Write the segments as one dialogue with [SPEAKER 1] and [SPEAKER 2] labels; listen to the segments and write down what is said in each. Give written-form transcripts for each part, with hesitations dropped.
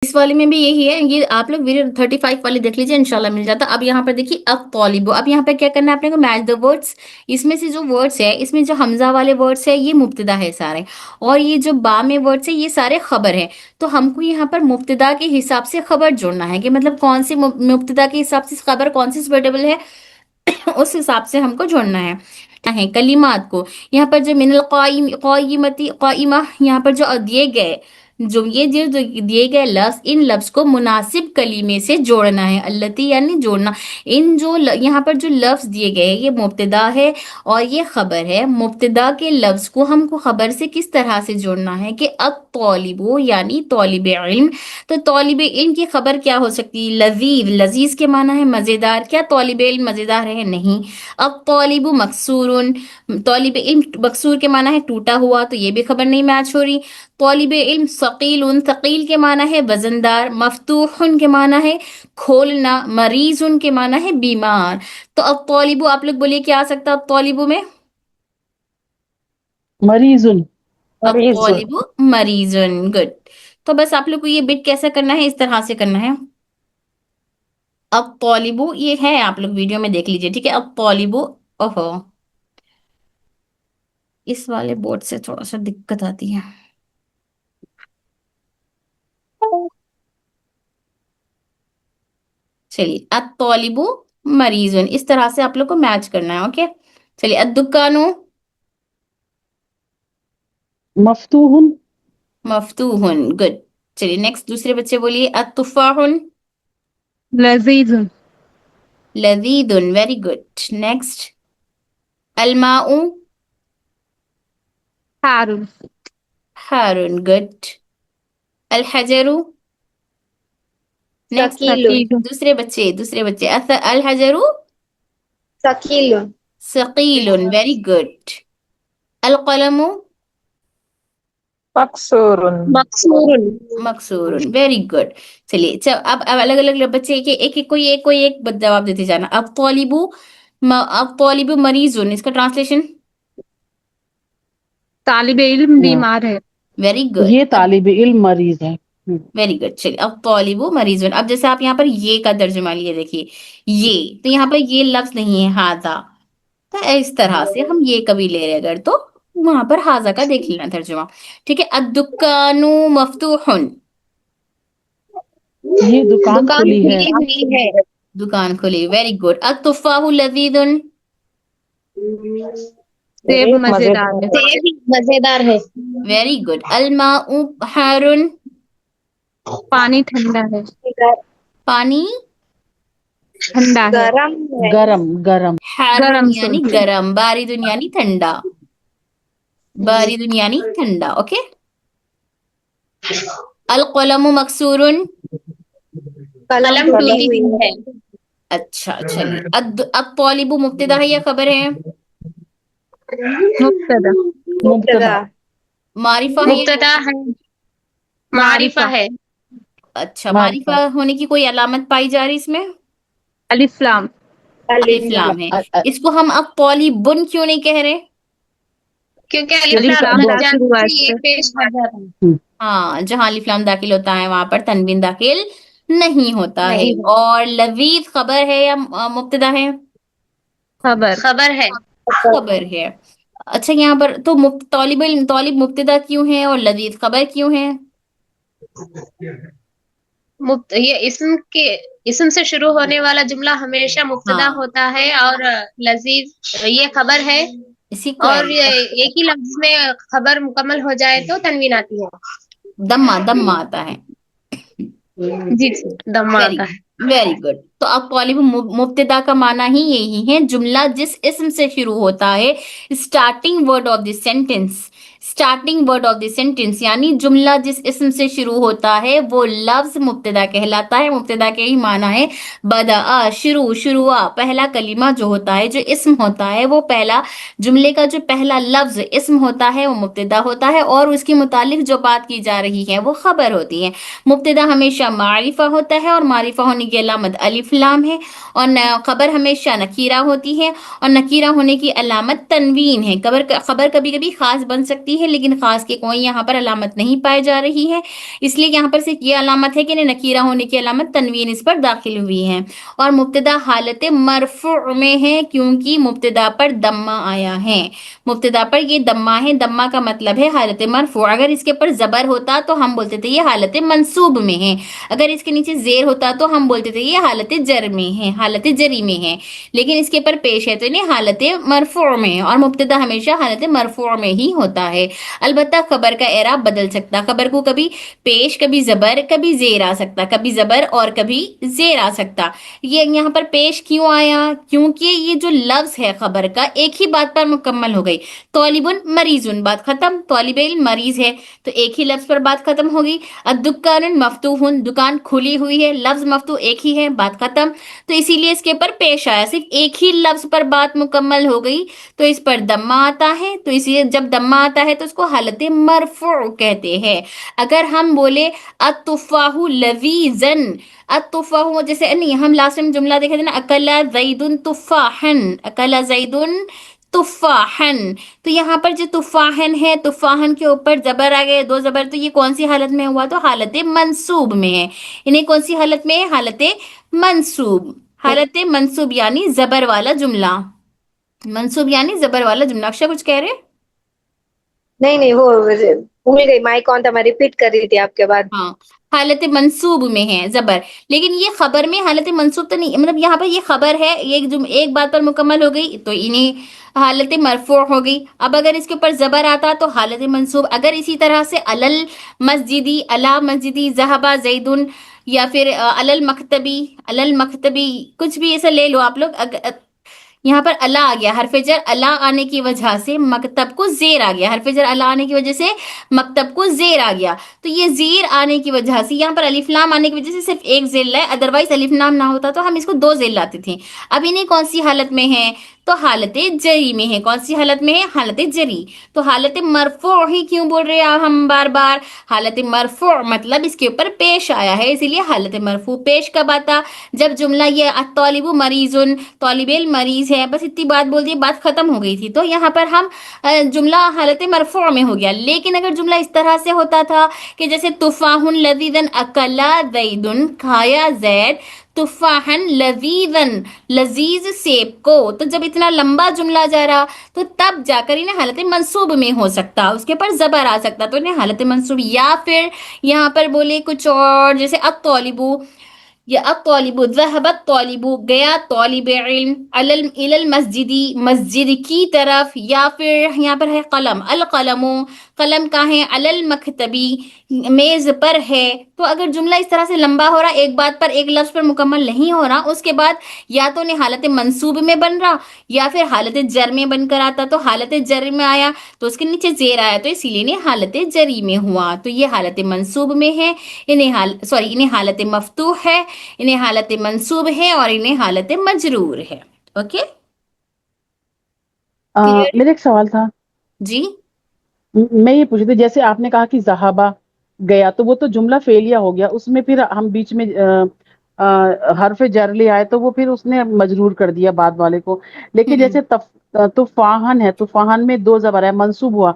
[SPEAKER 1] इस वाले में भी यही है, ये आप लोग वीडियो 35 वाले देख लीजिए, इंशाल्लाह मिल जाता। अब यहाँ पर देखिए अब तौलिबो, अब यहाँ पर क्या करना है आपने को, मैच द वर्ड्स। इसमें से जो वर्ड्स है, इसमें जो हमजा वाले वर्ड्स है ये मुब्तदा है सारे, और ये जो बा में वर्ड्स है ये सारे खबर है। तो हमको यहाँ पर मुब्तदा के हिसाब से खबर जोड़ना है, कि मतलब कौन सी मुब्तदा के हिसाब से खबर कौन सी सुटेबल है उस हिसाब से हमको जोड़ना है कलिमात को। यहाँ पर जो मिनल काइमती काइमा, यहाँ पर जो दिए गए, जो दिए गए लफ्ज, इन लफ्ज को मुनासिब कलीमे से जोड़ना है, अल्लती यानी जोड़ना। इन जो यहाँ पर जो लफ्ज दिए गए ये मुब्तदा है और ये खबर है। मुब्तदा के लफ्ज को हमको खबर से किस तरह से जोड़ना है, कि अब तौलिबो यानी तौलिब इल्म। तो तौलिब इल्म की खबर क्या हो सकती है, लजीज, लजीज के माना है मजेदार, क्या तौलिब इल्म मजेदार है, नहीं। अब तौलिबु मकसूरुन, तौलिब इल्म मकसूर के माना है टूटा हुआ, तो ये भी खबर नहीं मैच हो रही। तौलिब इल्म सकील, सकील के माना है वजनदार। मफतूहुन के माना है खोलना। मरीजुन के माना है बीमार। तो अब तौलिबु आप लोग बोलिए क्या आ सकता है अब तौलिबु में,
[SPEAKER 2] मरीजुन।
[SPEAKER 1] अब तौलिबु मरीजुन, गुड। तो बस आप लोग को ये बिट कैसे करना है, इस तरह से करना है। अब तौलिबु ये है, आप लोग वीडियो में देख लीजिए, ठीक है। अब तौलिबु, ओहो, इस वाले बोर्ड से थोड़ा सा दिक्कत आती है। चलिए, अत्तौलिबु मरीजुन, इस तरह से आप लोग को मैच करना है, ओके। चलिए, अद्दुकानु
[SPEAKER 2] मफ्तूहुन।
[SPEAKER 1] मफ्तूहुन, गुड। चलिए नेक्स्ट, दूसरे बच्चे बोलिए, अत्तुफाहुन
[SPEAKER 3] लजीज।
[SPEAKER 1] लजीदुन, वेरी गुड। नेक्स्ट, अलमाउ
[SPEAKER 3] हारून।
[SPEAKER 1] हारुन, गुड। अलहजरु, नेक्स्ट,
[SPEAKER 3] सकील।
[SPEAKER 1] दूसरे बच्चे अलहजरु
[SPEAKER 3] सकील।
[SPEAKER 1] सकीलुन, वेरी गुड। अलकलमु
[SPEAKER 2] मकसूरुन।
[SPEAKER 3] मकसूरुन।
[SPEAKER 1] मकसूरुन, वेरी गुड। चलिए, अब अलग अलग बच्चे के एक एक कोई एक जवाब देते जाना। अब तौलिबु मरीजुन, इसका ट्रांसलेशन,
[SPEAKER 3] तालिब इल्म बीमार है।
[SPEAKER 1] Very good.
[SPEAKER 2] ये तालिब इल्म मरीज है।
[SPEAKER 1] Very good. चलिए, अब तौलिबु मरीजुन, अब जैसे आप यहाँ पर ये का तर्जुमा लिए देखिए, ये, तो यहाँ पर ये लफ्ज नहीं है हाजा, तो इस तरह से हम ये कभी ले रहे अगर, तो वहां पर हाजा का देख लेना तर्जुमा, ठीक है। अद्दुकानु मफ्तूहुन,
[SPEAKER 2] ये दुकान
[SPEAKER 3] दुकान
[SPEAKER 2] खुली है।
[SPEAKER 3] खुली हुई है।
[SPEAKER 1] दुकान खुली, वेरी गुड। अत्तुफाहु लजीदुन,
[SPEAKER 3] सेब मजेदार है। सेब मजेदार है।
[SPEAKER 1] Very good. अलमाउ हारुन,
[SPEAKER 3] पानी ठंडा है।
[SPEAKER 1] पानी
[SPEAKER 3] ठंडा है।
[SPEAKER 2] गरम है। गरम गरम।
[SPEAKER 1] हारुन
[SPEAKER 3] गरम
[SPEAKER 1] यानी
[SPEAKER 3] सॉरी।
[SPEAKER 1] गरम, बारिदुन यानी ठंडा, बारिदुन यानी ठंडा, ओके। अल कलमु मकसूरुन,
[SPEAKER 3] कलम टूटी हुई है।
[SPEAKER 1] अच्छा चलिए। अब तौलिबु मुब्तदा है या खबर है,
[SPEAKER 3] मुब्तदा।
[SPEAKER 2] मुब्तदा।
[SPEAKER 1] मारिफा है या,
[SPEAKER 3] मुब्तदा है। मारिफा है।
[SPEAKER 1] अच्छा,
[SPEAKER 2] मारिफा।
[SPEAKER 1] मारिफा होने की कोई अलामत पाई जा रही इसमें,
[SPEAKER 3] अलिफ लाम।
[SPEAKER 1] अलिफ लाम है। इसको हम अब तौलिबुन क्यों नहीं कह रहे,
[SPEAKER 3] क्योंकि अलिफ लाम शुरू हुआ इससे। पेश आ जाता है।
[SPEAKER 1] हाँ, जहां अलिफ लाम दाखिल होता है वहां पर तनवीन दाखिल नहीं होता है।
[SPEAKER 3] नहीं होता।
[SPEAKER 1] और लजीज खबर है या मुब्तदा है,
[SPEAKER 3] खबर। खबर है।
[SPEAKER 1] खबर है। अच्छा, यहाँ पर तो तौलिब मुब्तदा क्यों है और लजीज खबर क्यों है,
[SPEAKER 3] ये इसम से शुरू होने वाला जुमला हमेशा मुब्तदा
[SPEAKER 1] हाँ,
[SPEAKER 3] होता है, और लजीज ये खबर है।
[SPEAKER 1] इसी को
[SPEAKER 3] और ये एक ही लफ्ज में खबर मुकम्मल हो जाए तो तनवीन आती है।
[SPEAKER 1] दम्मा आता है।
[SPEAKER 3] जी दम
[SPEAKER 1] वेरी
[SPEAKER 3] आता है।
[SPEAKER 1] Very good. तो अब तौलिब मुब्तदा का माना ही यही है, जुमला जिस इस्म से शुरू होता है, starting word of the sentence, starting word of the sentence यानी जुमला जिस इस्म से शुरू होता है वो लफ्ज मुब्तदा कहलाता है। मुब्तदा के ही माना है बदा, शुरुआ, पहला कलीमा जो होता है, जो इस्म होता है, वो पहला जुमले का जो पहला लफ्ज इस्म होता है वो मुब्तदा होता है, और उसके मुतालिक जो बात की जा रही है वो खबर होती है। मुब्तदा हमेशा मारिफा होता है और मारिफा होने की अलामत अलिफ लाम है, और खबर हमेशा नकीरा होती है और नकीरा होने की अलामत तनवीन है। खबर कभी कभी खास बन सकती رہی ہے لیکن خاص کے کوئی یہاں پر علامت نہیں پائی جا رہی ہے، اس لیے یہاں پر صرف یہ علامت ہے کہ نکیرہ ہونے کی علامت تنوین اس پر داخل ہوئی ہے، اور مبتدا حالت مرفوع میں ہے کیونکہ مبتدا پر دمہ آیا ہے، مبتدا پر یہ دمہ ہے، دمہ کا مطلب ہے حالت مرفوع، اگر اس کے اوپر زبر ہوتا تو ہم بولتے تھے یہ حالت منصوب میں ہے، اگر اس کے نیچے زیر ہوتا تو ہم بولتے تھے یہ حالت جر میں ہے، حالت جری میں ہے، لیکن اس کے اوپر پیش ہے تو انہیں حالت مرفوع میں ہے، اور مبتدا ہمیشہ حالت مرفوع میں ہی ہوتا ہے، البتہ خبر کا اعراب بدل سکتا، خبر کو کبھی پیش، کبھی زبر، کبھی زیر آ سکتا، کبھی زبر اور کبھی زیر آ سکتا، یہ یہاں پر پیش کیوں آیا؟ کیونکہ یہ جو لفظ ہے خبر کا ایک ہی بات پر مکمل ہو گئی، طالب مریض، بات ختم، طالب علم مریض ہے تو ایک ہی لفظ پر بات ختم ہوگی، الدکان مفتوح، دکان کھلی ہوئی ہے، لفظ مفتوح ایک ہی ہے، بات ختم، تو اسی لیے اس کے اوپر پیش آیا، صرف ایک ہی لفظ پر بات مکمل ہو گئی تو اس پر دمہ آتا ہے، تو اسی لیے جب دمہ آتا ہے تو اس کو حالت مرفوع کہتے ہیں، اگر ہم بولے التفاح لذیذا، التفاح جیسے نہیں، ہم لاسٹ میں جملہ دیکھے تھے نا، اکل زید تفاحا، اکل زید تفاحا، تو یہاں پر جو تفاحن ہے، تفاحن کے اوپر زبر آ گئے، دو زبر، تو یہ کون سی حالت میں ہوا؟ تو حالت منصوب میں ہے، انہیں کون سی حالت میں ہے؟ حالت منصوب، حالت منصوب یعنی زبر والا جملہ، منصوب یعنی زبر والا جملہ، اکشا کچھ کہہ رہے؟
[SPEAKER 3] نہیں نہیں، وہ بھول گئی، مائک آن تھا، میں ریپیٹ کر رہی تھی آپ کے بعد.
[SPEAKER 1] ہاں، حالت منصوب میں ہے زبر، لیکن یہ خبر میں حالت منصوب تو نہیں، مطلب یہاں پر یہ خبر ہے، ایک بات پر مکمل ہو گئی تو انہیں حالت مرفوع ہو گئی، اب اگر اس کے اوپر زبر آتا تو حالت منصوب، اگر اسی طرح سے علل مسجدی، علا مسجدی، ذہبا زیدن، یا پھر علل مکتبی، علل مکتبی، کچھ بھی ایسا لے لو آپ لوگ، یہاں پر اللہ آ گیا، حرف جر اللہ آنے کی وجہ سے مکتب کو زیر آ گیا، حرف جر اللہ آنے کی وجہ سے مکتب کو زیر آ گیا، تو یہ زیر آنے کی وجہ سے یہاں پر الف لام آنے کی وجہ سے صرف ایک زیر ہے، ادروائز الف لام نہ ہوتا تو ہم اس کو دو زیر لاتے تھے، اب انہیں کون سی حالت میں ہے؟ تو حالت جری میں ہے، کون سی حالت میں ہے؟ حالت جری، تو حالت مرفوع ہی کیوں بول رہے ہیں ہم بار بار؟ حالت مرفوع مطلب اس کے اوپر پیش آیا ہے، اسی لیے حالت مرفوع، پیش کب آتا؟ جب جملہ یہ الطالب مریض، طالب علم مریض ہے، بس اتنی بات بول دی، بات ختم ہو گئی تھی، تو یہاں پر ہم جملہ حالت مرفوع میں ہو گیا، لیکن اگر جملہ اس طرح سے ہوتا تھا کہ جیسے تفاح لذیذا اکلا زید، کھایا زید تفاحا لذیذا، لذیذ سیب کو، تو جب اتنا لمبا جملہ جا رہا تو تب جا کر انہیں حالت منصوب میں ہو سکتا، اس کے پر زبر آ سکتا تو انہیں حالت منصوب، یا پھر یہاں پر بولے کچھ اور، جیسے الطالب، یا الطالب ذهب الطالب، گیا طالب علم، الى المسجدی، مسجد کی طرف، یا پھر یہاں پر ہے قلم، القلم، قلم کا ہے، علی المکتبی، میز پر ہے، تو اگر جملہ اس طرح سے لمبا ہو رہا، ایک بات پر، ایک لفظ پر مکمل نہیں ہو رہا، اس کے بعد یا تو انہیں حالت منصوب میں بن رہا یا پھر حالت جر میں بن کر آتا، تو حالت جر میں آیا تو اس کے نیچے زیر آیا تو اسی لیے انہیں حالت جری میں ہوا، تو یہ حالت منصوب میں ہے، انہیں حالت مفتوح ہے، انہیں حالت منصوب ہے، اور انہیں حالت مجرور ہے، اوکے کلیئر؟
[SPEAKER 2] میرا ایک سوال تھا،
[SPEAKER 1] جی
[SPEAKER 2] میں یہ پوچھ رہی تھی جیسے آپ نے کہا کہ زہابا گیا تو وہ تو جملہ فعلیہ ہو گیا، اس میں پھر ہم بیچ میں حرف جر لے آئے تو وہ پھر اس نے مجرور کر دیا بعد والے کو، لیکن
[SPEAKER 1] ہوں
[SPEAKER 2] جیسے طوفان ہے، طوفان میں دو زبر ہے، منصوب ہوا،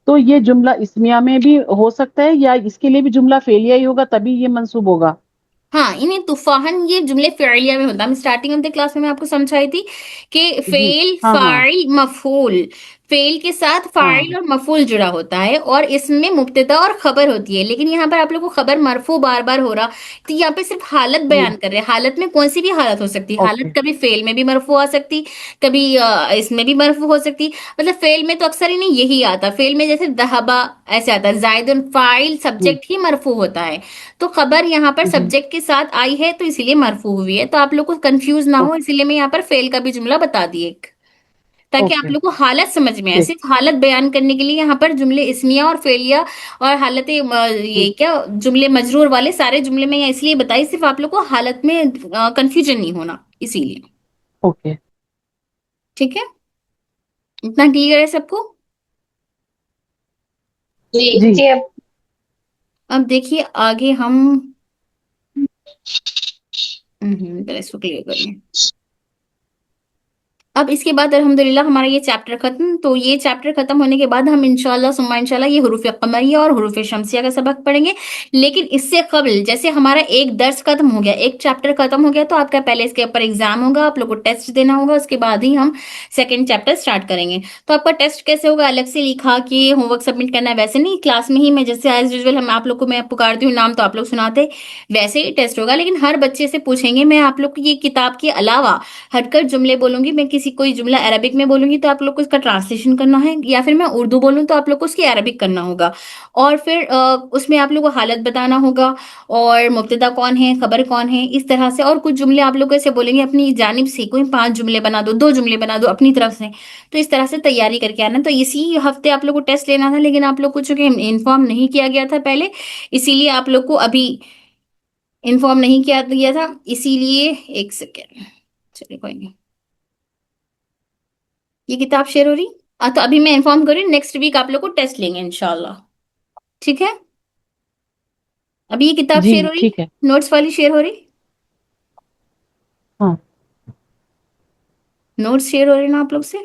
[SPEAKER 2] تو یہ جملہ اسمیہ میں بھی ہو سکتا ہے یا اس کے لیے بھی جملہ فعلیہ ہی ہوگا تبھی یہ منصوب ہوگا؟
[SPEAKER 1] ہاں، انہیں طوفان یہ جملے فعلیہ میں ہوتا ہے، ہم اسٹارٹنگ آف دی کلاس میں آپ کو سمجھائی تھی کہ
[SPEAKER 2] جی
[SPEAKER 1] فعل،
[SPEAKER 2] ہاں ہاں
[SPEAKER 1] فاعل، مفعول، فعل کے ساتھ
[SPEAKER 2] ہاں
[SPEAKER 1] فاعل اور مفعول جڑا ہوتا ہے، اور اس میں مبتدا اور خبر ہوتی ہے، لیکن یہاں پر آپ لوگ کو خبر مرفوع بار بار ہو رہا، تو یہاں پہ صرف حالت
[SPEAKER 2] جی
[SPEAKER 1] بیان کر رہے ہیں، حالت میں کون سی بھی حالت ہو سکتی،
[SPEAKER 2] اوکے
[SPEAKER 1] حالت کبھی فعل میں بھی مرفوع آ سکتی، کبھی اس میں بھی مرفوع ہو سکتی، مطلب فعل میں تو اکثر ہی نہیں یہی آتا، فعل میں جیسے ذہبا ایسے آتا ہے، زائد فاعل
[SPEAKER 2] جی
[SPEAKER 1] سبجیکٹ ہی مرفوع ہوتا ہے، تو خبر یہاں پر
[SPEAKER 2] جی
[SPEAKER 1] سبجیکٹ کے ساتھ آئی ہے تو اسی لیے مرفوع ہوئی ہے، تو آپ لوگ کو کنفیوز نہ ہو، اسی لیے میں یہاں پر فعل کا بھی جملہ بتا دی ایک، تاکہ آپ
[SPEAKER 2] اوکے
[SPEAKER 1] لوگ کو حالت سمجھ میں آئے،
[SPEAKER 2] ٹھیک
[SPEAKER 1] صرف حالت بیان کرنے کے لیے یہاں پر جملے اسمیہ اور فعلیہ اور حالت یہ کیا جملے مجرور والے سارے جملے میں اس لیے بتائی، صرف آپ لوگ کو حالت میں کنفیوژن نہیں ہونا اسی لیے،
[SPEAKER 2] اوکے
[SPEAKER 1] ٹھیک ہے، اتنا کلیئر ہے سب کو؟
[SPEAKER 3] جی
[SPEAKER 2] جی
[SPEAKER 3] جی. اب
[SPEAKER 1] اب دیکھیے آگے ہم پہلے اس کو کلیئر کر لیں، अब इसके बाद अल्हम्दुलिल्लाह हमारा ये चैप्टर खत्म। तो ये चैप्टर खत्म होने के बाद हम इंशाल्लाह सुम्मा इंशाल्लाह ये हुरूफ कमरिया और हुरूफ शमसिया का सबक पढ़ेंगे। लेकिन इससे कबल जैसे हमारा एक दर्स खत्म हो गया, एक चैप्टर खत्म हो गया, तो आपका पहले इसके ऊपर एग्जाम होगा, आप लोग को टेस्ट देना होगा, उसके बाद ही हम सेकेंड चैप्टर स्टार्ट करेंगे। तो आपका टेस्ट कैसे होगा, अलग से लिखा कि होमवर्क सबमिट करना है, वैसे नहीं, क्लास में ही मैं जैसे एज यूजुअल हम आप लोग को मैं पुकारती हूँ नाम तो आप लोग सुनाते, वैसे ही टेस्ट होगा। लेकिन हर बच्चे से पूछेंगे, मैं आप लोग को ये किताब के अलावा हटकर जुमले बोलूंगी, मैं किसी कोई जुमला अरबिक में बोलूंगी तो आप लोग को इसका ट्रांसलेशन करना है, या फिर मैं उर्दू बोलूं तो आप लोग को उसकी अरबिक करना होगा। और फिर उसमें आप लोग को हालत बताना होगा, और मुब्तदा कौन है, खबर कौन है, इस तरह से। और कुछ जुमले आप लोग ऐसे बोलेंगे अपनी जानिब से, कोई 5 जुमले बना दो, 2 जुमले बना दो अपनी तरफ से। तो इस तरह से तैयारी करके आना। तो इसी हफ्ते आप लोग को टेस्ट लेना था, लेकिन आप लोग को चूंकि इन्फॉर्म नहीं किया गया था पहले, इसीलिए आप लोग को अभी इन्फॉर्म नहीं किया गया था, इसीलिए एक सेकेंड, चलिए कोई नहीं, ये किताब शेयर हो रही। तो अभी मैं इन्फॉर्म कर रही हूँ, नेक्स्ट वीक आप लोग को टेस्ट लेंगे इंशाल्लाह, ठीक है। अभी ये किताब
[SPEAKER 2] जी
[SPEAKER 1] शेयर हो रही,
[SPEAKER 2] ठीक है।
[SPEAKER 1] नोट्स वाली शेयर हो रही,
[SPEAKER 2] हाँ
[SPEAKER 1] नोट्स शेयर हो रही ना आप लोग से।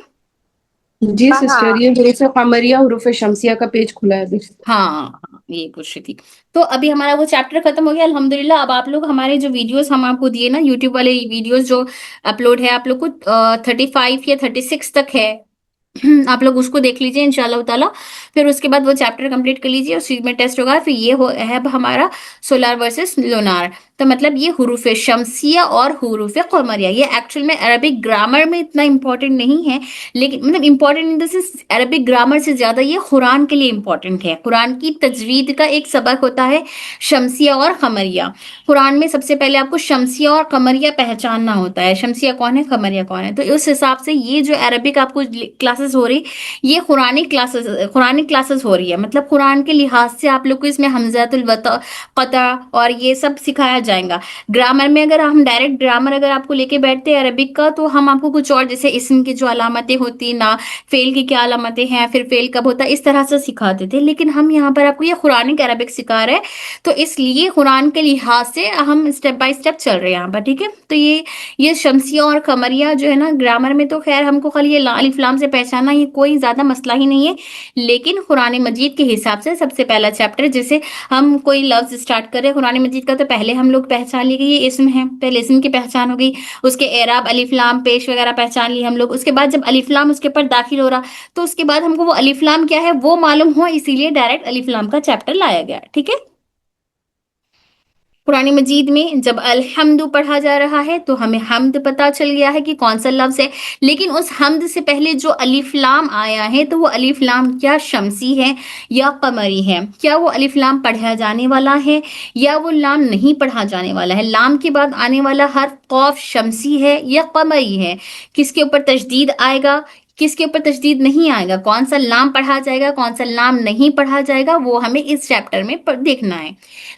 [SPEAKER 4] जी सिस्टर, ये हुरूफ कमरिया हुरूफ शमसिया का पेज खुला है अभी।
[SPEAKER 1] हाँ ये पूछ रही थी। तो अभी हमारा वो चैप्टर खत्म हो गया अल्हम्दुलिल्लाह। अब आप लोग हमारे जो वीडियोस हम आपको दिए ना, यूट्यूब वाले वीडियोस जो अपलोड है, आप लोग को 35 या 36 तक है, आप लोग उसको देख लीजिए इंशाल्लाह ताला। फिर उसके बाद वो चैप्टर कंप्लीट कर लीजिए, उस चीज में टेस्ट होगा। फिर ये है अब हमारा सोलार वर्सेस लूनार। तो मतलब ये हुरूफ शमसिया और हुरूफ कमरिया, ये एक्चुअल में अरबिक ग्रामर में इतना इंपॉर्टेंट नहीं है, लेकिन मतलब important in the sense Arabic grammar से ज्यादा ये कुरान के लिए इंपॉर्टेंट है। कुरान की तजवीद का एक सबक होता है शमसिया और कमरिया। कुरान में सबसे पहले आपको शमसिया और कमरिया पहचानना होता है, शमसिया कौन है, कमरिया कौन है। तो उस हिसाब से ये जो अरबिक आपको क्लासेस हो रही, ये कुरानिक क्लासेस हो रही है। मतलब कुरान के लिहाज से आप लोग को इसमें हमजातुल कता और ये सब सिखाया जाएगा। ग्रामर में अगर हम डायरेक्ट ग्रामर अगर आपको लेके बैठते हैं अरबिक का, तो हम आपको कुछ और जैसे इसम की जो अलामतें होती ना, फेल की क्या अलामतें हैं, फिर फेल कब होता है, इस तरह से सिखाते थे। लेकिन हम यहाँ पर आपको ये कुरानिक अरबिक सिखा रहे हैं, तो इसलिए कुरान के लिहाज से हम स्टेप बाय स्टेप चल रहे हैं यहाँ पर, ठीक है। तो ये शमसिया और कमरिया जो है ना, ग्रामर में तो खैर हमको खाली ये अलिफ लाम से पहचाना, ये कोई ज्यादा मसला ही नहीं है। लेकिन कुरान मजीद के हिसाब से सबसे पहला चैप्टर, जैसे हम कोई लफ्ज स्टार्ट करें कुरान मजीद का, तो पहले हम लोग पहचान लिए कि ये इसम है, पहले इसम की पहचान हो गई, उसके एराब अलिफ लाम पेश वगैरह पहचान ली हम लोग। उसके बाद जब अलिफ लाम उसके ऊपर दाखिल हो रहा, तो उसके बाद हमको वो अलिफ लाम क्या है वो मालूम हो, इसीलिए डायरेक्ट अलिफ लाम का चैप्टर लाया गया, ठीक है। कुरान मजीद में जब अलहम्दु पढ़ा जा रहा है तो हमें हमद पता चल गया है कि कौन सा लफ्ज है, लेकिन उस हमद से पहले जो अलिफ लाम आया है, तो वो अलिफ लाम क्या शमसी है या कमरी है, क्या वो अलिफ लाम पढ़ा जाने वाला है या वो लाम नहीं पढ़ा जाने वाला है। लाम के बाद आने वाला हर्फ कौफ शमसी है या कमरी है, किसके ऊपर तशदीद आएगा, किसके ऊपर तशदीद नहीं आएगा, कौन सा लाम पढ़ा जाएगा, कौन सा लाम नहीं पढ़ा जाएगा, वो हमें इस चैप्टर में देखना है।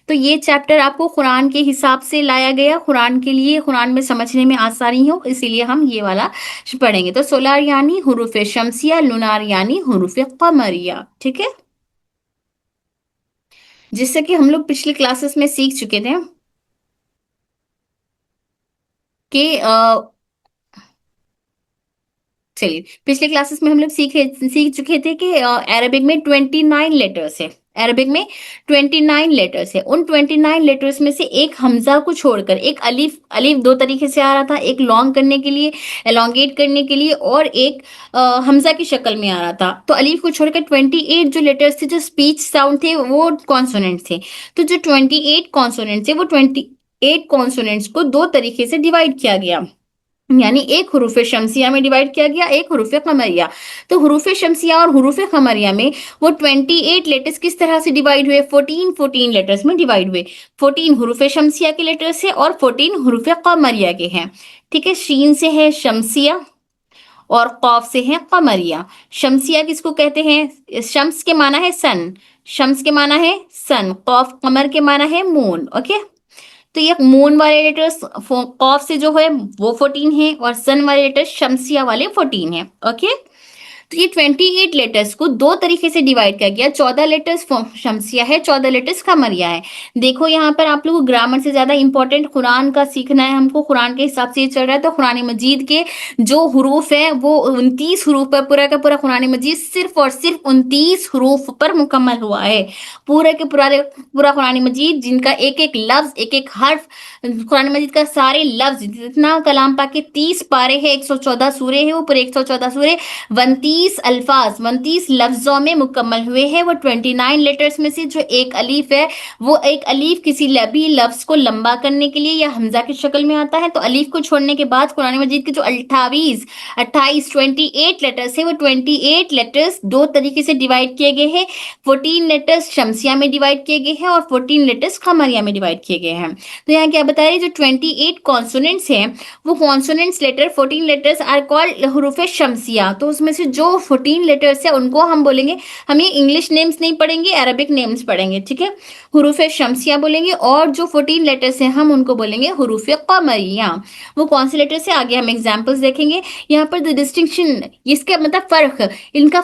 [SPEAKER 1] तो ये चैप्टर आपको कुरान के हिसाब से लाया गया, कुरान के लिए, कुरान में समझने में आसानी हो, इसीलिए हम ये वाला पढ़ेंगे। तो सोलार यानी हुरूफ शमसिया, लुनार यानी हुरूफ कमरिया, ठीक है। जिससे कि हम लोग पिछली क्लासेस में सीख चुके थे कि चलिए, पिछले क्लासेस में हम लोग सीख चुके थे कि अरबिक में 29 लेटर्स है, अरबिक में 29 लेटर्स है। उन 29 लेटर्स में से एक हमजा को छोड़कर, एक अलिफ, अलिफ दो तरीके से आ रहा था, एक लॉन्ग करने के लिए, एलोंगेट करने के लिए, और एक हमजा की शक्ल में आ रहा था। तो अलिफ को छोड़कर 28 जो लेटर्स थे, जो स्पीच साउंड थे, वो कॉन्सोनेंट थे। तो जो 28 कॉन्सोनेंट थे, वो 28 कॉन्सोनेंट्स को दो तरीके से डिवाइड किया गया, यानी एक हुरूफ शमसिया में डिवाइड किया गया, एक हुरूफ कमरिया। तो हुरूफ शमसिया और हुरूफ कमरिया में वो 28 लेटर्स किस तरह से डिवाइड हुए, 14 लेटर्स में डिवाइड हुए। 14 हुरूफ शमसिया के लेटर्स है और 14 हुरूफ कमरिया के हैं, ठीक है। शीन से है शमसिया और कौफ से है कमरिया। शमसिया किसको कहते हैं, शम्स के माना है सन, शम्स के माना है सन, कौफ कमर के माना है मून, ओके। तो ये मून वाले लेटर्स कॉफ से जो है वो 14 है, और सन वाले लेटर्स शमसिया वाले 14 है, ओके। तो ये 28 लेटर्स को दो तरीके से डिवाइड किया गया, 14 लेटर्स शमसिया है, 14 लेटर्स कमरिया है। देखो यहाँ पर आप लोगों को ग्रामर से ज्यादा इंपॉर्टेंट कुरान का सीखना है, हमको कुरान के हिसाब से ये चल रहा है। तो कुरान मजीद के जो हरूफ है वो 29 हरूफ पर, पूरा का पूरा कुरान मजीद सिर्फ और सिर्फ 29 हरूफ पर मुकम्मल हुआ है। पूरा के पूरा कुरान मजीद जिनका एक एक लफ्ज, एक एक हर्फ, कुरान मजीद का सारे लफ्ज, जितना कलाम पाक के 30 पारे है, 114 सूरे है, वो पूरे 114 सूरे 29 अल्फाज, 29 लफ्जों में मुकम्मल हुए हैं। वो 29 लेटर्स में से जो एक अलीफ है, वो एक अलीफ किसी भी लफ्ज को लंबा करने के लिए या हमजा की शक्ल में आता है। तो अलीफ को छोड़ने के बाद कुरान मजीद के जो 28 लेटर्स है, वो 28 लेटर्स दो तरीके से डिवाइड किए गए हैं। 14 लेटर्स शमसिया में डिवाइड किए गए हैं और 14 लेटर्स कमरिया में डिवाइड किए गए हैं। तो यहाँ क्या बता रहे हैं, जो 28 कॉन्सोनेंट्स हैं, वो consonants letter 14 letters are called हुरूफ शमसिया। तो उसमें से जो 14 लेटर्स है उनको हम बोलेंगे, हम ये इंग्लिश नेम्स नहीं पढ़ेंगे, अरबिक नेम्स पढ़ेंगे, ठीक है। हुरूफ शमसिया बोलेंगे, और जो 14 लेटर्स हैं हम उनको बोलेंगे हुरूफ कमरिया। वो कौन से लेटर्स है, आगे हम एग्जाम्पल्स देखेंगे। यहाँ पर द डिस्टिंक्शन, इसका मतलब फर्क, इनका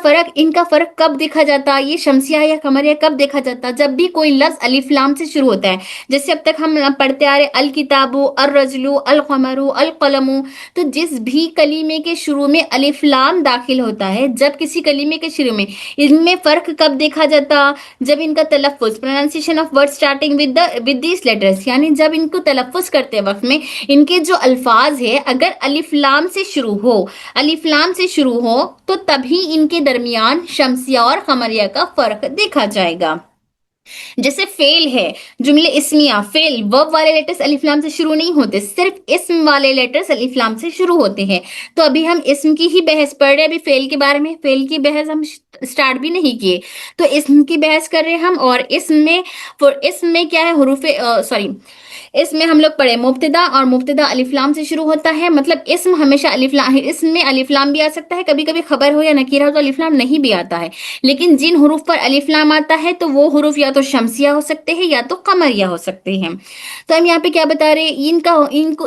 [SPEAKER 1] फर्क कब देखा जाता है, ये शमसिया या कमरिया कब देखा जाता है, जब भी कोई लफ्ज अलिफ लाम से शुरू होता है। जैसे अब तक हम पढ़ते आ रहे अल किताबु, अल रजलु, अल कमरु, अल कलमु। तो जिस भी कलीमे के शुरू में अलिफ लाम दाखिल होता है, जब किसी कलीमे के शुरू में, इनमें फर्क कब देखा जाता, जब इनका तलफ़ुज़, pronunciation of word starting with this letters, यानी जब इनको तलफ़ुज़ करते वक्त में इनके जो अल्फाज है अगर अलिफ लाम से शुरू हो तो तभी इनके दरमियान शमसिया और कमरिया का फर्क देखा जाएगा। जैसे फेल है, जुमले इस्मिया, फेल, वर्ब वाले लेटर्स अलिफ लाम से शुरू नहीं होते, सिर्फ इस्म वाले लेटर्स अलिफ लाम से शुरू होते हैं। तो अभी हम इस्म की ही बहस पढ़ रहे हैं, अभी फेल के बारे में, फेल की बहस हम स्टार्ट भी नहीं किए, तो इस्म की बहस कर रहे हैं हम। और इस्म में क्या है, इसमें हम लोग पढ़े मुब्तदा, और मुब्तदा अलिफ लाम से शुरू होता है, मतलब इस्म हमेशा अलिफ लाम, इसम में अलिफ लाम भी आ सकता है, कभी कभी खबर हो या नकीरा हो तो अलिफ लाम नहीं भी आता है। लेकिन जिन हुरूफ पर अलिफ लाम आता है तो वो हुरूफ या तो शमसिया हो सकते हैं या तो कमरिया हो सकते हैं। तो हम यहाँ पे क्या बता रहे हैं,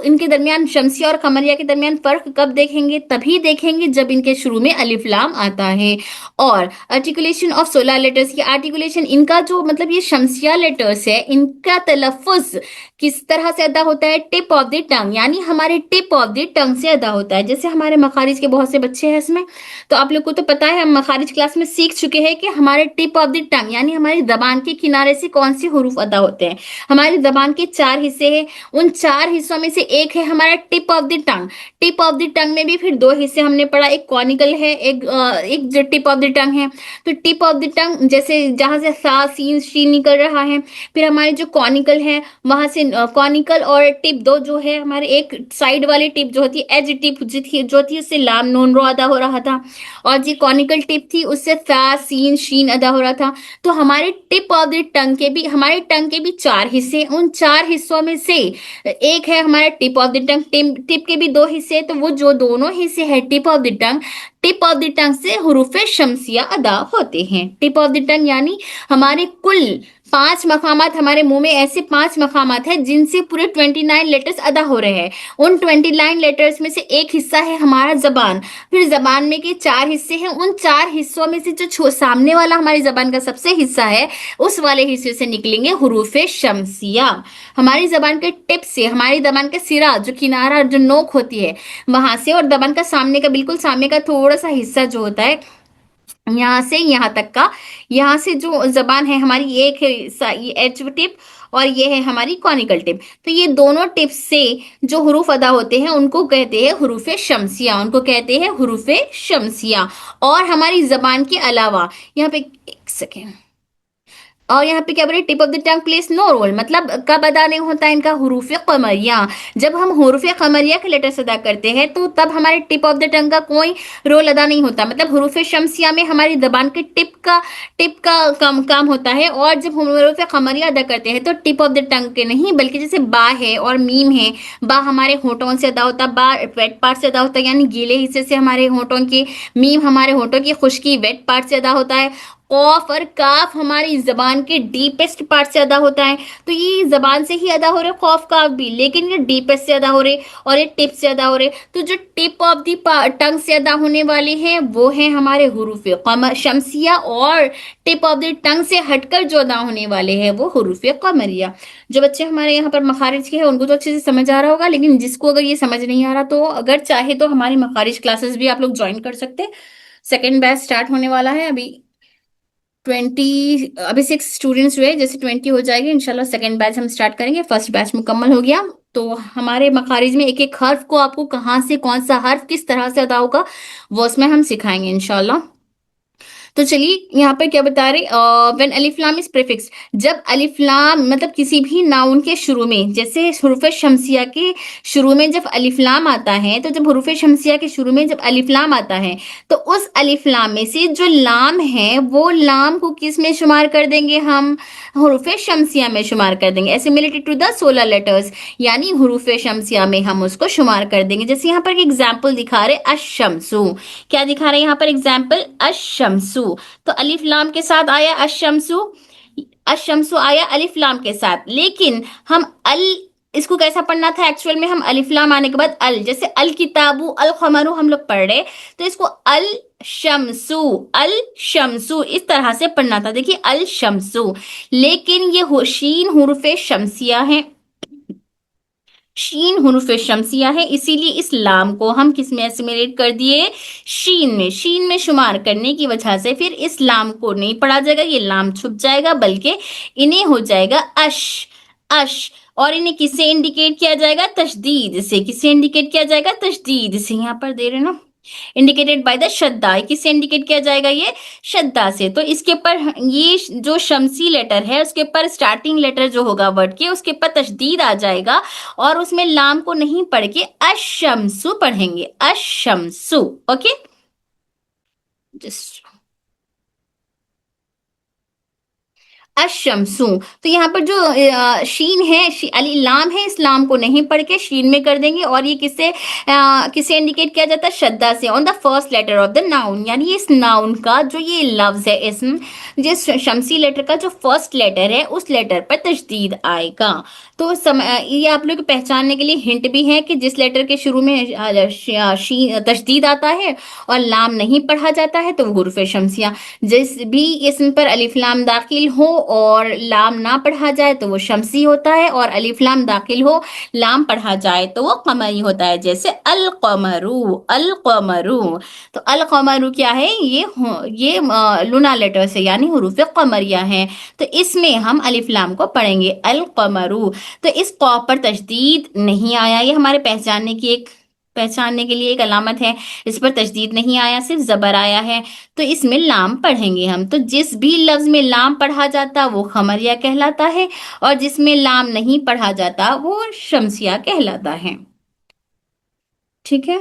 [SPEAKER 1] इनके दरमियान, शमसिया और कमरिया के दरमियान फर्क कब देखेंगे, तभी देखेंगे जब इनके शुरू में अलिफ लाम आता है। और आर्टिकुलेशन ऑफ 16 लेटर्स, ये आर्टिकुलेशन, इनका जो मतलब ये शमसिया लेटर्स है, इनका तलफ़ुज़ किस तरह से अदा होता है, टिप ऑफ द टंग, यानी हमारे टिप ऑफ द टंग से अदा होता है। जैसे हमारे मखारिज के बहुत से बच्चे हैं इसमें, तो आप लोग को तो पता है, हम मखारिज क्लास में सीख चुके हैं कि हमारे टिप ऑफ द टंग, यानी हमारी जबान के किनारे से कौन से हुरूफ अदा होते हैं। हमारी जबान के 4 हिस्से हैं, उन 4 हिस्सों में से एक है हमारा tip of the tongue. Tip of the टंग में भी फिर 2 हिस्से हमने पढ़ा, एक कॉनिकल है, एक जो टिप ऑफ द टंग है। तो टिप ऑफ द टंग, जैसे जहां से सा सीन शीन निकल रहा है, फिर हमारे जो कॉनिकल है वहां से कॉनिकल और टिप दो जो है हमारे, एक साइड वाली टिप जो होती है एज टिप जो थी उससे लाम नून रो अदा हो रहा था, और जो कॉनिकल टिप थी उससे सा सीन शीन अदा हो रहा था। तो हमारे टिप ऑफ द टंग के भी, हमारे टंग के भी 4 हिस्से, उन 4 हिस्सों में से एक है हमारा tip of the tongue. Tip के भी 2 हिस्से, तो वो जो दोनों हिस्से है टिप ऑफ द टंग से हुरूफ शमसिया अदा होते हैं। टिप ऑफ द टंग यानी हमारे कुल 5 मकामात, हमारे मुंह में ऐसे 5 मकामात है जिनसे पूरे 29 लेटर्स अदा हो रहे हैं। उन 29 लेटर्स में से एक हिस्सा है हमारा जबान, फिर जबान में के 4 हिस्से हैं, उन 4 हिस्सों में से जो सामने वाला हमारी जबान का सबसे हिस्सा है, उस वाले हिस्से से निकलेंगे हुरूफ शमसिया। हमारी जबान के टिप से, हमारी जबान का सिरा, जो किनारा, जो नोक होती है वहां से, और जबान का सामने का, बिल्कुल सामने का थोड़ा सा हिस्सा जो होता है, यहाँ से यहाँ तक का, यहाँ से जो जबान है हमारी, एक है ये एच टिप और ये है हमारी कॉनिकल टिप। तो ये दोनों टिप से जो हुरूफ अदा होते हैं उनको कहते हैं हुरूफ शमसिया, उनको कहते हैं हुरूफ शमसिया। और हमारी जबान के अलावा यहाँ पे एक सेकेंड, और यहाँ पे क्या बोले, tip of the tongue plays no role, मतलब कब अदा नहीं होता है इनका, हुरूफ कमरिया। जब हम हुरूफ कमरिया के लेटर्स अदा करते हैं तो तब हमारे टिप ऑफ द टंग का कोई रोल अदा नहीं होता, मतलब हुरूफ शमसिया में हमारी जबान के टिप का काम होता है। और जब हम हुरूफ कमरिया अदा करते हैं तो टिप ऑफ द टंग के नहीं, बल्कि जैसे बा है और मीम है, बा हमारे होठों से अदा होता है, बा वेट पार्ट से अदा होता है, यानी गीले हिस्से से हमारे होठों के, मीम हमारे होठों की खुश्की वेट पार्ट से अदा होता है, قوف اور کاف ہماری زبان کے ڈیپسٹ پارٹ سے ادا ہوتا ہے، تو یہ زبان سے ہی ادا ہو رہے قوف کاف بھی، لیکن یہ ڈیپسٹ سے ادا ہو رہے اور یہ ٹپ سے ادا ہو رہے. تو جو ٹپ آف دی ٹنگ سے ادا ہونے والے ہیں وہ ہیں ہمارے حروف قمر شمسیہ، اور ٹپ آف دی ٹنگ سے ہٹ کر جو ادا ہونے والے ہیں وہ حروف قمریہ. جو بچے ہمارے یہاں پر مخارج کے ہیں ان کو تو اچھے سے سمجھ آ رہا ہوگا، لیکن جس کو اگر یہ سمجھ نہیں آ رہا تو اگر چاہے تو ہماری مخارج کلاسز بھی آپ لوگ جوائن کر سکتے. سیکنڈ بیچ اسٹارٹ ہونے والا ہے ابھی 6 اسٹوڈینٹس ہوئے، جیسے 20 ہو جائے گی انشاءاللہ سیکنڈ بیچ ہم اسٹارٹ کریں گے. فرسٹ بیچ مکمل ہو گیا تو ہمارے مخارج میں ایک ایک حرف کو آپ کو کہاں سے کون سا حرف کس طرح سے ادا ہوگا وہ اس میں ہم سکھائیں گے انشاءاللہ. تو چلیے یہاں پہ کیا بتا رہے وین الف لام از پریفکس، جب الف لام مطلب کسی بھی ناؤن کے شروع میں، جیسے حروف شمسیہ کے شروع میں جب الف لام آتا ہے، تو جب حروف شمسیہ کے شروع میں جب الف لام آتا ہے تو اس الف لام میں سے جو لام ہے وہ لام کو کس میں شمار کر دیں گے؟ ہم حروف شمسیہ میں شمار کر دیں گے، ایسیمیلیٹڈ ٹو دا 16 لیٹرز، یعنی حروف شمسیہ میں ہم اس کو شمار کر دیں گے. جیسے یہاں پر ایک ایگزامپل دکھا رہے الشمسو، کیا دکھا رہے یہاں پر ایگزامپل الشمسو، تو الف لام کے ساتھ آیا الشمسو، الشمسو آیا الف لام کے ساتھ، لیکن ہم اس کو کیسا پڑھنا تھا ایکچوئل میں؟ ہم الف لام آنے کے بعد جیسے الکتابو القمرو ہم لوگ پڑھ رہے تو اس کو الشمسو الشمسو اس طرح سے پڑھنا تھا. دیکھیے الشمسو، لیکن یہ شین حروف شمسیہ ہیں، شین حروف شمسیہ ہے، اسی لیے اس لام کو ہم کس میں اسیمیلیٹ کر دیے؟ شین میں. شین میں شمار کرنے کی وجہ سے پھر اس لام کو نہیں پڑھا جائے گا، یہ لام چھپ جائے گا، بلکہ انہیں ہو جائے گا اش اش. اور انہیں کس سے انڈیکیٹ کیا جائے گا؟ تشدید سے. کس سے انڈیکیٹ کیا جائے گا؟ تشدید سے. یہاں پر دے رہے نا انڈیکیٹڈ بائی دا شدہ، کس سے انڈیکیٹ کیا جائے گا؟ یہ شدہ سے. تو اس کے اوپر یہ جو شمسی لیٹر ہے اس کے اوپر اسٹارٹنگ لیٹر جو ہوگا ورڈ کے اس کے اوپر تشدید آ جائے گا، اور اس میں لام کو نہیں پڑھ کے الشمسو پڑھیں گے، الشمسو. Okay just الشمسو. تو یہاں پر جو شین ہے علی لام ہے، اس لام کو نہیں پڑھ کے شین میں کر دیں گے، اور یہ کس سے انڈیکیٹ کیا جاتا ہے؟ شدہ سے. On the first letter of the noun, یعنی اس ناؤن کا جو یہ لفظ ہے اسم، جس شمسی لیٹر کا جو فرسٹ لیٹر ہے اس لیٹر پر تشدید آئے گا. تو یہ آپ لوگ پہچاننے کے لیے ہنٹ بھی ہے کہ جس لیٹر کے شروع میں تشدید آتا ہے اور لام نہیں پڑھا جاتا ہے تو وہ حروف شمسیہ. جس بھی اسم پر الف لام داخل ہو اور لام نہ پڑھا جائے تو وہ شمسی ہوتا ہے، اور الف لام داخل ہو لام پڑھا جائے تو وہ قمری ہوتا ہے. جیسے القمرو القمرو. تو القمرو کیا ہے؟ یہ لونا لیٹر سے یعنی حروف قمریہ ہیں، تو اس میں ہم الف لام کو پڑھیں گے القمرو. تو اس قاف پر تشدید نہیں آیا، یہ ہمارے پہچاننے کے لیے ایک علامت ہے. اس پر تشدید نہیں آیا، صرف زبر آیا ہے، تو اس میں لام پڑھیں گے ہم. تو جس بھی لفظ میں لام پڑھا جاتا وہ قمریہ کہلاتا ہے، اور جس میں لام نہیں پڑھا جاتا وہ شمسیہ کہلاتا ہے. ٹھیک ہے،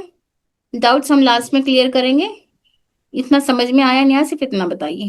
[SPEAKER 1] ڈاؤٹس ہم لاسٹ میں کلیئر کریں گے. اتنا سمجھ میں آیا نہیں؟ صرف اتنا بتائیے.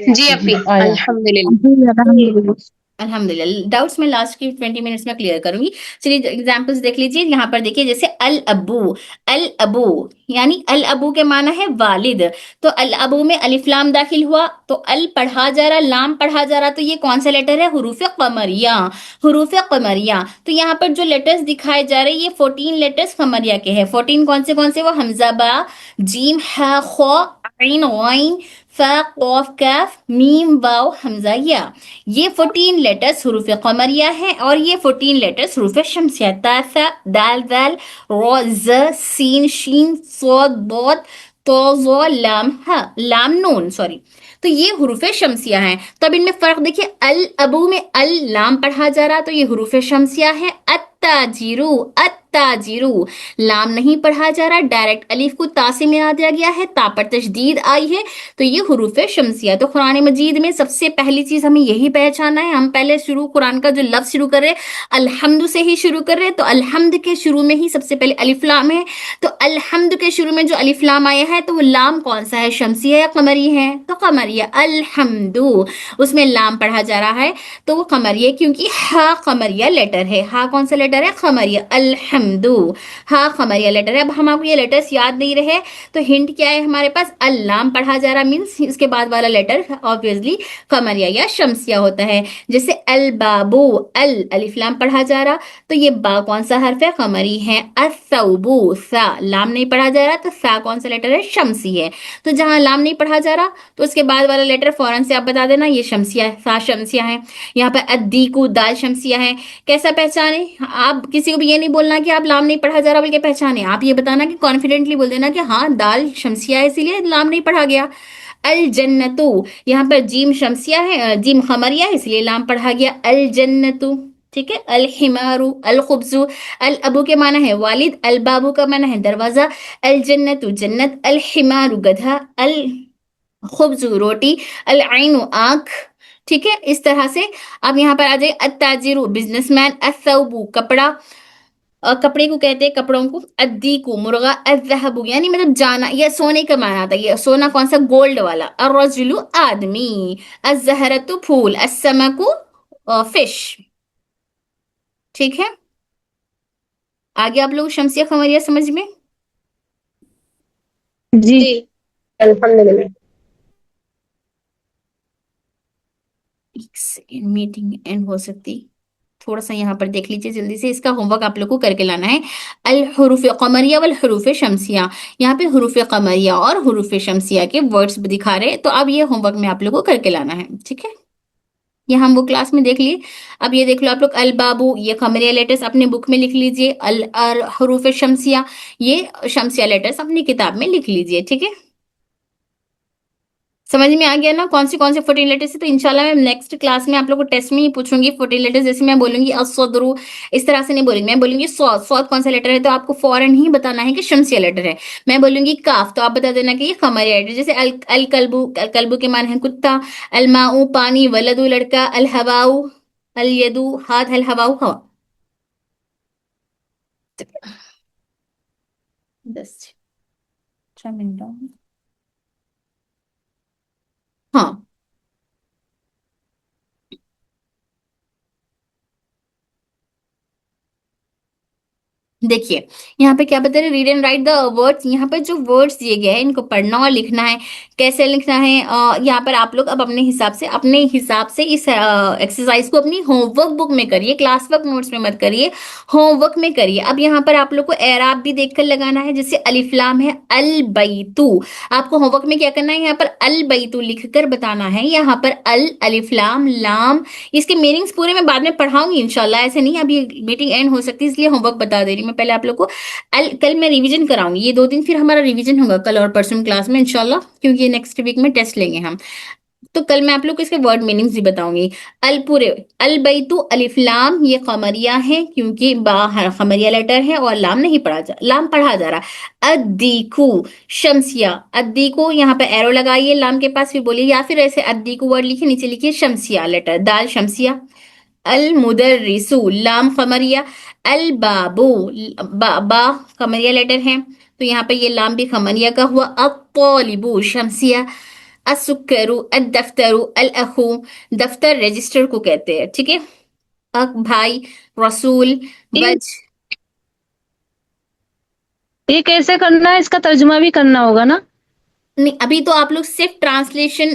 [SPEAKER 3] جی اپی
[SPEAKER 2] آیا.
[SPEAKER 3] الحمدللہ.
[SPEAKER 1] الحمدللہ. ڈاؤٹس میں لاسٹ کی 20 منٹس میں کلیئر کروں گی. چلیے ایگزامپلس دیکھ لیجیے. یہاں پر دیکھیے جیسے الابو، الابو یعنی الابو کے معنی ہے والد. تو الابو میں الف لام داخل ہوا تو ال پڑھا جا رہا، لام پڑھا جا رہا، تو یہ کون سا لیٹر ہے؟ حروف قمریہ، حروف قمریہ. تو یہاں پر جو لیٹرز دکھائے جا رہے یہ 14 لیٹرز قمریہ کے ہیں. 14 کون سے؟ وہ حمزہ با، جیم ہا خا عین غین فا قاف کاف میم واو حمزہ یا. یہ 14 لیٹرز حروف قمریہ ہیں، اور یہ 14 لیٹرز حروف شمسیہ. تا ثا دال ذال را ز سین شین صاد ضاد طا ظا لام ہا لام نون سوری. تو یہ حروف شمسیہ ہیں. تو اب ان میں فرق دیکھیے، الابو میں ال لام پڑھا جا رہا تو یہ حروف شمسیہ ہے. التاجرو، التاجرو لام نہیں پڑھا جا رہا، ڈائریکٹ الف کو تا سے ملا دیا گیا ہے، تا پر تشدید آئی ہے تو یہ حروف شمسیہ. تو قرآن مجید میں سب سے پہلی چیز ہمیں یہی پہچانا ہے. ہم پہلے قرآن کا جو لفظ شروع کر رہے الحمد سے ہی شروع کر رہے، تو الحمد کے شروع میں ہی سب سے پہلے الف لام ہے. تو الحمد کے شروع میں جو الف لام آیا ہے تو وہ لام کون سا ہے؟ شمسی ہے یا قمری ہے؟ تو قمری ہے. الحمد اس میں لام پڑھا جا رہا ہے تو وہ قمری ہے، کیونکہ ہا قمریہ لیٹر ہے. ہا کون سا لیٹر ہے؟ قمریہ. الحمد अलहम्दु। हाँ खमरिया लेटर है। अब हम आपको ये लेटर्स याद नहीं रहे तो हिंट क्या है हमारे पास, अल्लाम पढ़ा जा रहा, मीन्स इसके बाद वाला लेटर ऑब्वियसली कमरिया या शमसिया होता है। जैसे अल बाबू, अल अलिफ लाम पढ़ा जा रहा, तो ये बा कौन सा हर्फ है, कमरी है। असौबू, सा लाम नहीं पढ़ा जा रहा, तो सा कौन सा लेटर है, शमसी है। तो जहां लाम नहीं पढ़ा जा रहा तो उसके बाद वाला लेटर फौरन से आप बता देना ये शमसिया है, सा शमसिया है। यहाँ पर अद्दीकू, दाल शमसिया है। कैसा पहचाने, आप किसी को भी ये नहीं बोलना कि आप लाम नहीं पढ़ा जा रहा बल्कि पहचाने, आप ये बताना कि कॉन्फिडेंटली बोल देना कि हाँ दाल शमसिया है इसीलिए लाम नहीं पढ़ा गया। अल जन्नतु, यहाँ पर जीम शमसिया है, जीम खमरिया है इसलिए लाम पढ़ा गया, अल जन्नतु। ठीक है। अल हिमारू, अल खुब्जू, अल अबू के माना है वालिद, अल बाबू का माना है दरवाजा, अल जन्नतु जन्नत, अल हिमारू गधा, अल खुब्जू रोटी, अल आइनु आंख। ठीक है। इस तरह से अब यहाँ पर आ जाए अत्ताजिरु बिजनेसमैन, असौबू कपड़ा, कपड़े को कहते हैं कपड़ों को, अद्दी को मुर्गा, अज़हबु यानी मतलब जाना, ये सोने का माना आता है, ये सोना कौन सा, गोल्ड वाला, अर्रजुलु आदमी, अज़हरतु फूल, अस्समकु फिश। ठीक है। आगे आप लोग शमसिया खमरिया समझ में।
[SPEAKER 3] जी अल्हम्दुलिल्लाह।
[SPEAKER 1] एक सेकेंड, मीटिंग एंड हो सकती, थोड़ा सा यहाँ पर देख लीजिए जल्दी से, इसका होमवर्क आप लोग को करके लाना है। अल हुरूफ कमरिया वल हुरूफ शमसिया, यहाँ पे हुरूफ कमरिया और हुरूफ शमसिया के वर्ड्स दिखा रहे हैं, तो अब ये होमवर्क में आप लोग को करके लाना है। ठीक है। ये हम वो क्लास में देख लिए। अब ये देख लो आप लोग, अल बाबू ये कमरिया लेटर्स अपने बुक में लिख लीजिए, अल हुरूफ शमसिया ये शमसिया लेटर्स अपनी किताब में लिख लीजिए। ठीक है। समझ में आ गया ना कौन से 14 लेटर्स है। तो इंशाल्लाह मैं नेक्स्ट क्लास में आप लोगों को टेस्ट में ही पूछूंगी 14 लेटर्स। जैसे मैं बोलूंगी असदरु, इस तरह से नहीं बोलूंगी, मैं बोलूंगी सौद, सौद कौन सा लेटर है तो आपको फौरन ही बताना है कि शमसिया लेटर है। मैं बोलूंगी काफ तो आप बता देना कि ये कमरिया लेटर। जैसे अल कल्बू, अल कल्बू के मान है कुत्ता, अल माऊ पानी, वलदू लड़का, अल हवाऊ, अल यदू हाथ, अल हवाऊ हवा। 10 हाँ देखिए यहाँ पे क्या बता रहे, read and right the words. यहाँ पर जो वर्ड्स दिए गए हैं इनको पढ़ना और लिखना है। कैसे लिखना है, यहाँ पर आप लोग अब अपने हिसाब से इस एक्सरसाइज को अपनी होमवर्क बुक में करिए, क्लास वर्क नोट्स में मत करिए, होमवर्क में करिए। अब यहाँ पर आप लोग को एराब भी देखकर लगाना है। जैसे अलिफ्लाम है अल बैतू, आपको होमवर्क में क्या करना है, यहाँ पर अल बैतू लिख कर बताना है। यहाँ पर अल अलिफ्लाम लाम, इसके मीनिंग्स पूरे मैं बाद में पढ़ाऊंगी इंशाल्लाह, ऐसे नहीं अभी मीटिंग एंड हो सकती है इसलिए होमवर्क बता दे रही हूँ मैं पहले आप लोग को। कल मैं रिवीजन कराऊंगी, ये 2 दिन फिर हमारा रिवीजन होगा कल और परसों क्लास में इंशाल्लाह, क्योंकि ये नेक्स्ट वीक में टेस्ट लेंगे हम। तो कल मैं आप लोग को इसके वर्ड मीनिंग्स भी बताऊंगी। अल पूरे, अल बैतु अलिफ लाम ये कमरिया है क्योंकि बाहर कमरिया लेटर है और लाम पढ़ा जा रहा। अद्दीकू शमसिया, अद्दीकू यहाँ पे एरो लगाइए लाम के पास, फिर बोलिए, या फिर ऐसे अद्दीकू वर्ड लिखिए, नीचे लिखिए शमसिया लेटर, दाल शमसिया। अल मुदर्रिसु लाम कमरिया, अल बाबू बा कमरिया लेटर है तो यहाँ पे ये लाम भी कमरिया का हुआ। अत्तालिबु शमसिया, असुकरु अदफ्तरु अल अखू, दफ्तर रजिस्टर को कहते हैं। ठीक है। अक भाई, रसूल, बज।
[SPEAKER 3] ये कैसे करना है, इसका तर्जुमा भी करना होगा ना।
[SPEAKER 1] नहीं अभी तो आप लोग सिर्फ ट्रांसलेशन,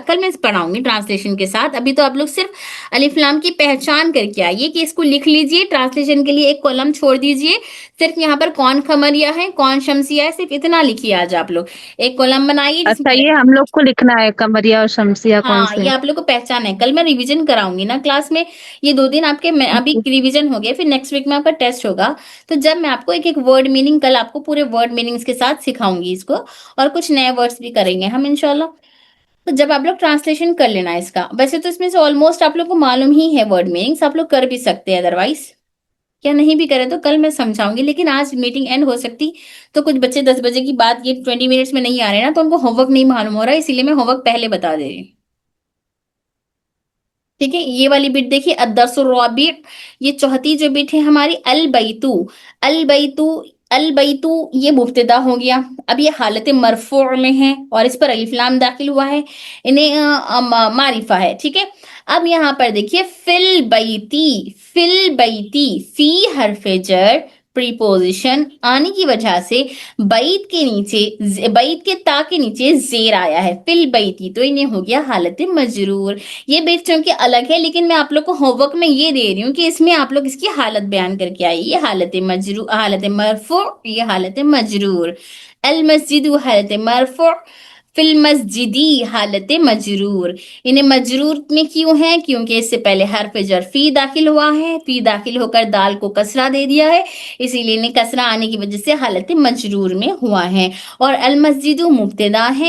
[SPEAKER 1] कल मैं पढ़ाऊंगी ट्रांसलेशन के साथ। अभी तो आप लोग सिर्फ अलिफ लाम की पहचान करके आइए कि इसको लिख लीजिए, ट्रांसलेशन के लिए एक कॉलम छोड़ दीजिए, सिर्फ यहाँ पर कौन खमरिया है कौन शमसिया है सिर्फ इतना लिखिए। आज आप लोग एक कॉलम बनाइए
[SPEAKER 3] अच्छा,
[SPEAKER 1] जिसमें,
[SPEAKER 3] ये हम लोग को लिखना है कमरिया और शमसिया कौन
[SPEAKER 1] हाँ
[SPEAKER 3] से
[SPEAKER 1] ये
[SPEAKER 3] हैं?
[SPEAKER 1] आप लोग को पहचान है। कल मैं रिवीजन कराऊंगी ना क्लास में, ये 2 दिन आपके अभी रिवीजन हो गया, फिर नेक्स्ट वीक में आपका टेस्ट होगा। तो जब मैं आपको एक एक वर्ड मीनिंग, कल आपको पूरे वर्ड मीनिंग्स के साथ सिखाऊंगी इसको, और कुछ नए वर्ड्स भी करेंगे हम इंशाल्लाह। तो जब आप लोग ट्रांसलेशन कर लेना इसका, वैसे तो इसमें से ऑलमोस्ट आप लोग को मालूम ही है वर्ड मीनिंग्स, आप लोग कर भी सकते हैं, अदरवाइज क्या नहीं भी करे तो कल मैं समझाऊंगी। लेकिन आज मीटिंग एंड हो सकती तो कुछ बच्चे 10 बजे की बात, ये 20 मिनट्स में नहीं आ रहे ना, तो उनको होमवर्क नहीं मालूम हो रहा है, इसीलिए मैं होमवर्क पहले बता दे रही हूँ। ठीक है। ये वाली बिट देखिए, अदरसुर रबी, ये चौथी जो बिट है हमारी, अल बैतू, अल बैतू, अल बैतू ये मुब्तदा हो गया। अब ये हालत मरफू में है और इस पर अलिफ लाम दाखिल हुआ है, इन्हें मारिफा है। ठीक है। अब यहाँ पर देखिए फिल बैती, फिल बैती, फी हरफ जर प्रीपोजिशन आने की वजह से बैत के नीचे बैत के ता के नीचे जेर आया है फिल बैती, तो इन्हें हो गया हालत मजरूर। ये बेट चूंकि अलग है लेकिन मैं आप लोग को होमवर्क में ये दे रही हूँ कि इसमें आप लोग इसकी हालत बयान करके आइए। ये हालत मजरूर, हालत मरफू, ये हालत मजरूर। अल मस्जिद हालत मरफू, फिल मस्जिदी हालत मजरूर। इन्हें मजरूर में क्यों है? क्योंकि इससे पहले हर्फ जर फी दाखिल हुआ है, फी दाखिल होकर दाल को कसरा दे दिया है, इसीलिए इन्हें कसरा आने की वजह से हालत मजरूर में हुआ है। और अल मस्जिद मुब्तदा है,